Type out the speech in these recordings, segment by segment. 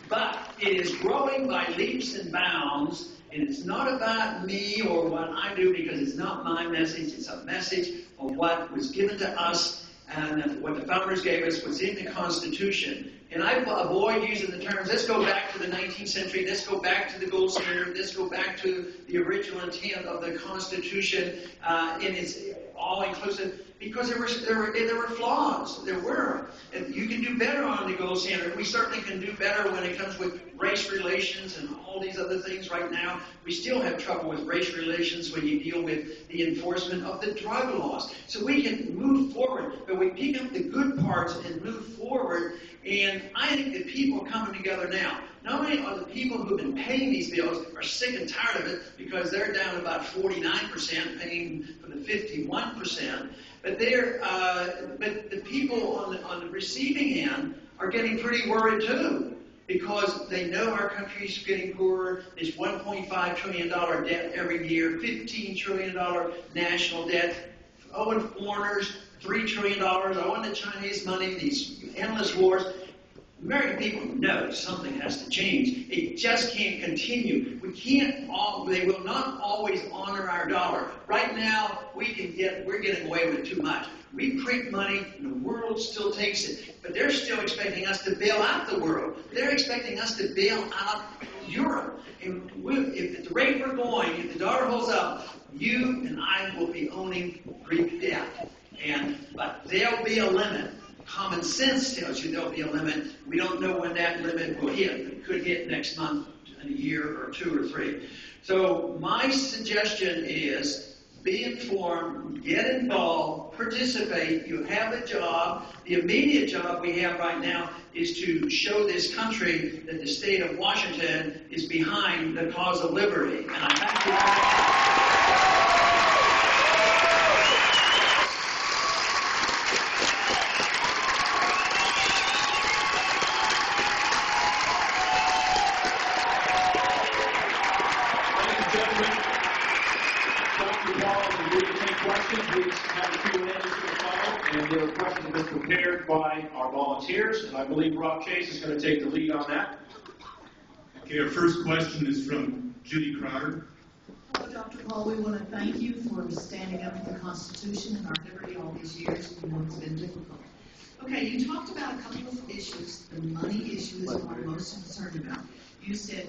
But it is growing by leaps and bounds, and it's not about me or what I do, because it's not my message. It's a message of what was given to us and what the founders gave us, was in the Constitution. And I avoid using the terms, let's go back to the 19th century, let's go back to the gold standard, let's go back to the original intent of the Constitution, and it's all-inclusive, because there were flaws. There were. And you can do better on the gold standard. We certainly can do better when it comes with race relations and all these other things right now. We still have trouble with race relations when you deal with the enforcement of the drug laws. So we can move forward, but we pick up the good parts and move forward. And I think that people are coming together now. Not only are the people who've been paying these bills are sick and tired of it, because they're down about 49% paying for the 51%, but the people on the receiving end are getting pretty worried too, because they know our country's getting poorer. There's $1.5 trillion debt every year, $15 trillion national debt, owing foreigners $3 trillion, owing the Chinese money, these endless wars. American people know something has to change. It just can't continue. They will not always honor our dollar. Right now, we're getting away with too much. We print money, and the world still takes it. But they're still expecting us to bail out the world. They're expecting us to bail out Europe. And if at the rate we're going, if the dollar holds up, you and I will be owning Greek debt. But there'll be a limit. Common sense tells you there'll be a limit. We don't know when that limit will hit. It could hit next month, in a year, or 2 or 3. So my suggestion is be informed, get involved, participate. You have a job. The immediate job we have right now is to show this country that the state of Washington is behind the cause of liberty. And I thank you. And there are questions that have been prepared by our volunteers, and I believe Rob Chase is going to take the lead on that. Okay, our first question is from Judy Crowder. Hello, Dr. Paul. We want to thank you for standing up for the Constitution and our liberty all these years. We know it's been difficult. Okay, you talked about a couple of issues. The money issue is what I'm most concerned about. You said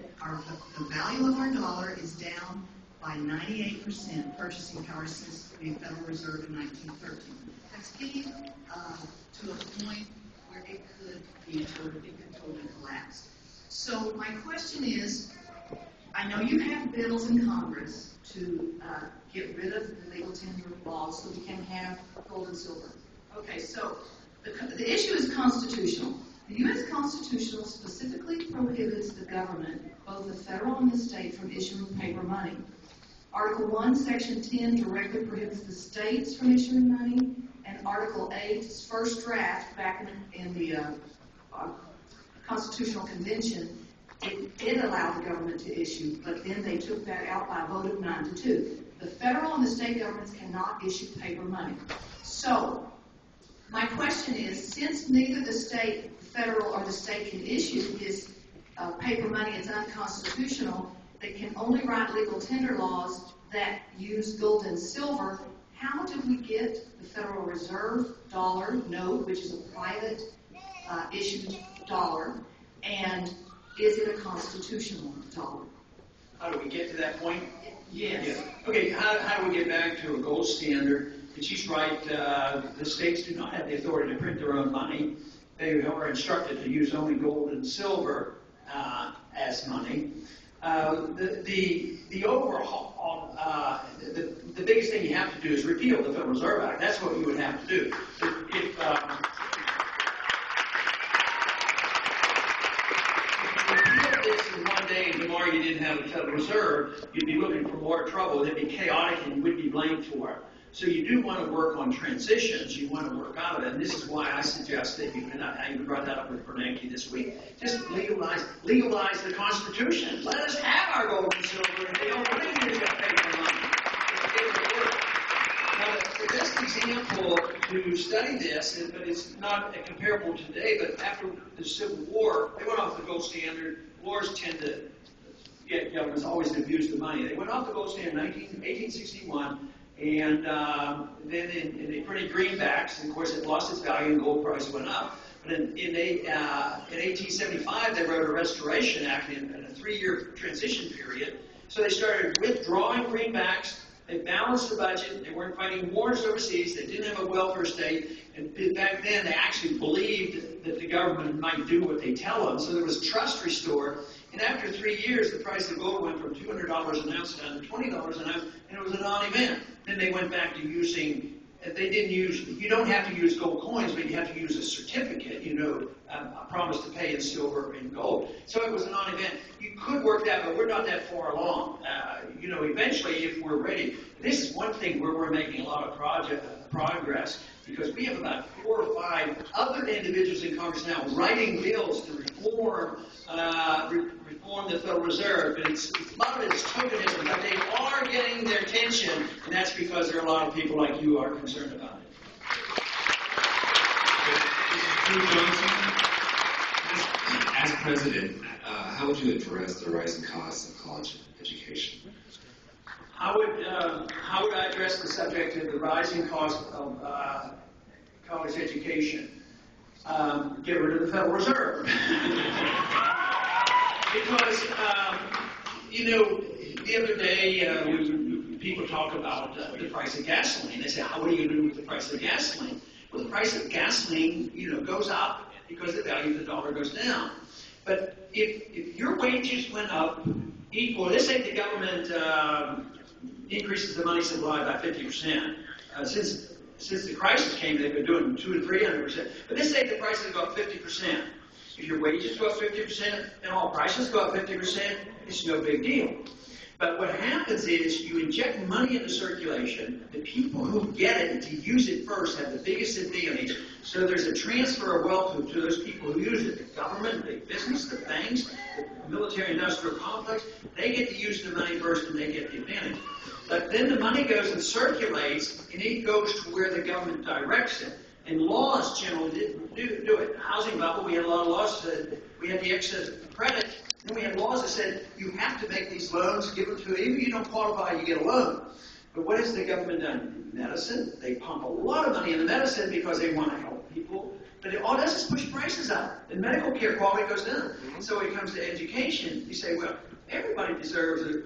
the value of our dollar is down by 98% purchasing power since the Federal Reserve in 1913. That's getting to a point where it could totally collapse. So my question is, I know you have bills in Congress to get rid of the legal tender laws so we can have gold and silver. Okay, so the issue is constitutional. The U.S. Constitution specifically prohibits the government, both the federal and the state, from issuing paper money. Article 1, Section 10 directly prohibits the states from issuing money, and Article 8's first draft back in the Constitutional Convention, it allowed the government to issue, but then they took that out by a vote of 9-2. The federal and the state governments cannot issue paper money. So, my question is, since neither the state, the federal, or the state can issue this paper money, it's unconstitutional, they can only write legal tender laws that use gold and silver, how do we get the Federal Reserve dollar note, which is a private issued dollar, and is it a constitutional dollar? How do we get to that point? Yes. Yeah. Okay, how do we get back to a gold standard? And she's right, the states do not have the authority to print their own money. They are instructed to use only gold and silver as money. The overhaul, the biggest thing you have to do is repeal the Federal Reserve Act. That's what you would have to do. If you repealed this in one day and tomorrow you didn't have a Federal Reserve, you'd be looking for more trouble. It'd be chaotic and you would be blamed for it. So you do want to work on transitions. You want to work out of it. And this is why I suggest that you can, I even brought that up with Bernanke this week, just legalize the Constitution. Let us have our gold and silver. And they don't believe you're going to pay for money. Now, the best example to study this, but it's not comparable today, but after the Civil War, they went off the gold standard. Wars tend to get governments always to abuse the money. They went off the gold standard in 1861, and then they printed greenbacks, and of course it lost its value and gold price went up. But in 1875, they wrote a Restoration Act in a 3-year transition period. So they started withdrawing greenbacks. They balanced the budget. They weren't fighting wars overseas. They didn't have a welfare state. And back then, they actually believed that the government might do what they tell them. So there was trust restored. And after 3 years, the price of gold went from $200 an ounce down to $20 an ounce, and it was a non-event. Then they went back to using. They didn't use. You don't have to use gold coins, but you have to use a certificate. A promise to pay in silver and gold. So it was a non-event. You could work that, but we're not that far along. Eventually, if we're ready, this is one thing where we're making a lot of progress, because we have about 4 or 5 other individuals in Congress now writing bills to reform the Federal Reserve. But a lot of it is tokenism, but they are getting their attention, and that's because there are a lot of people like you are concerned about it. Drew Johnson, as president, how would you address the rising costs of college education? How would I address the subject of the rising cost of college education? Get rid of the Federal Reserve. Because, the other day, people talk about the price of gasoline. They say, what are you going to do with the price of gasoline? Well, the price of gasoline, goes up because the value of the dollar goes down. But if your wages went up equal, let's say the government increases the money supply by 50%. Since the crisis came, they've been doing 200 to 300%. But let's say the prices go up 50%. If your wages go up 50% and all prices go up 50%, it's no big deal. But what happens is you inject money into circulation. The people who get it to use it first have the biggest advantage. So there's a transfer of wealth to those people who use it. The government, the business, the banks, the military-industrial complex, they get to use the money first and they get the advantage. But then the money goes and circulates, and it goes to where the government directs it. And laws generally do it. Housing bubble, we had a lot of laws that we had the excess credit. Then we had laws that said you have to make these loans, give them to even if you don't qualify, you get a loan. But what has the government done? Medicine. They pump a lot of money into medicine because they want to help people. But all it does is push prices up. And medical care quality goes down. So when it comes to education, you say, well, everybody deserves a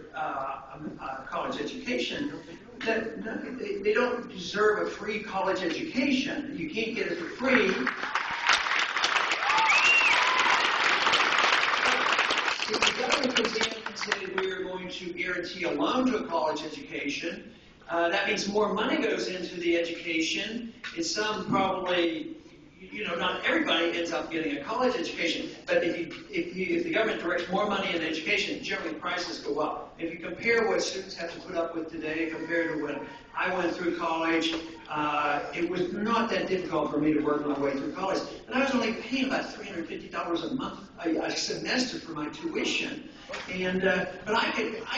college education. They don't deserve a free college education. You can't get it for free. If the government comes in and says we are going to guarantee a loan to a college education, that means more money goes into the education. And some probably, not everybody ends up getting a college education. But if the government directs more money in education, generally prices go up. If you compare what students have to put up with today compared to when I went through college, it was not that difficult for me to work my way through college. And I was only paying about $350 a month, a semester for my tuition. And but I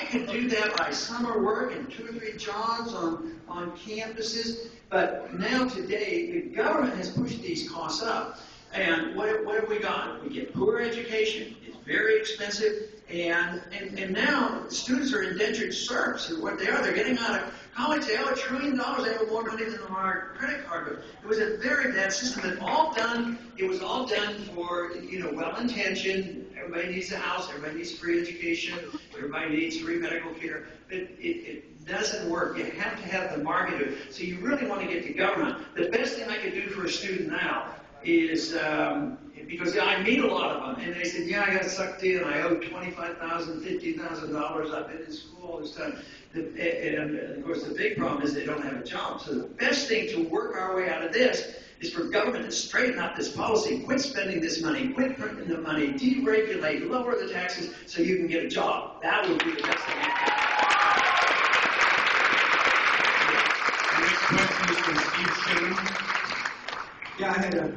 could do that by summer work and 2 or 3 jobs on campuses. But now today, the government has pushed these costs up. And what have we got? We get poor education. It's very expensive. And now students are indentured serfs. And what they are, they're getting out of college. They owe $1 trillion. They owe more money than our credit card bill. It was a very bad system. It was all done for, well-intentioned. Everybody needs a house. Everybody needs free education. Everybody needs free medical care. But it doesn't work. You have to have the market. So you really want to get to government. The best thing I could do for a student now is, because I meet a lot of them, and they said, I got sucked in. I owe $25,000, $50,000. I've been in school all this time. And of course, the big problem is they don't have a job. So the best thing to work our way out of this is for government to straighten up this policy, quit spending this money, quit printing the money, deregulate, lower the taxes so you can get a job. That would be the best thing. The next question is from Steve Shane. Yeah, I had a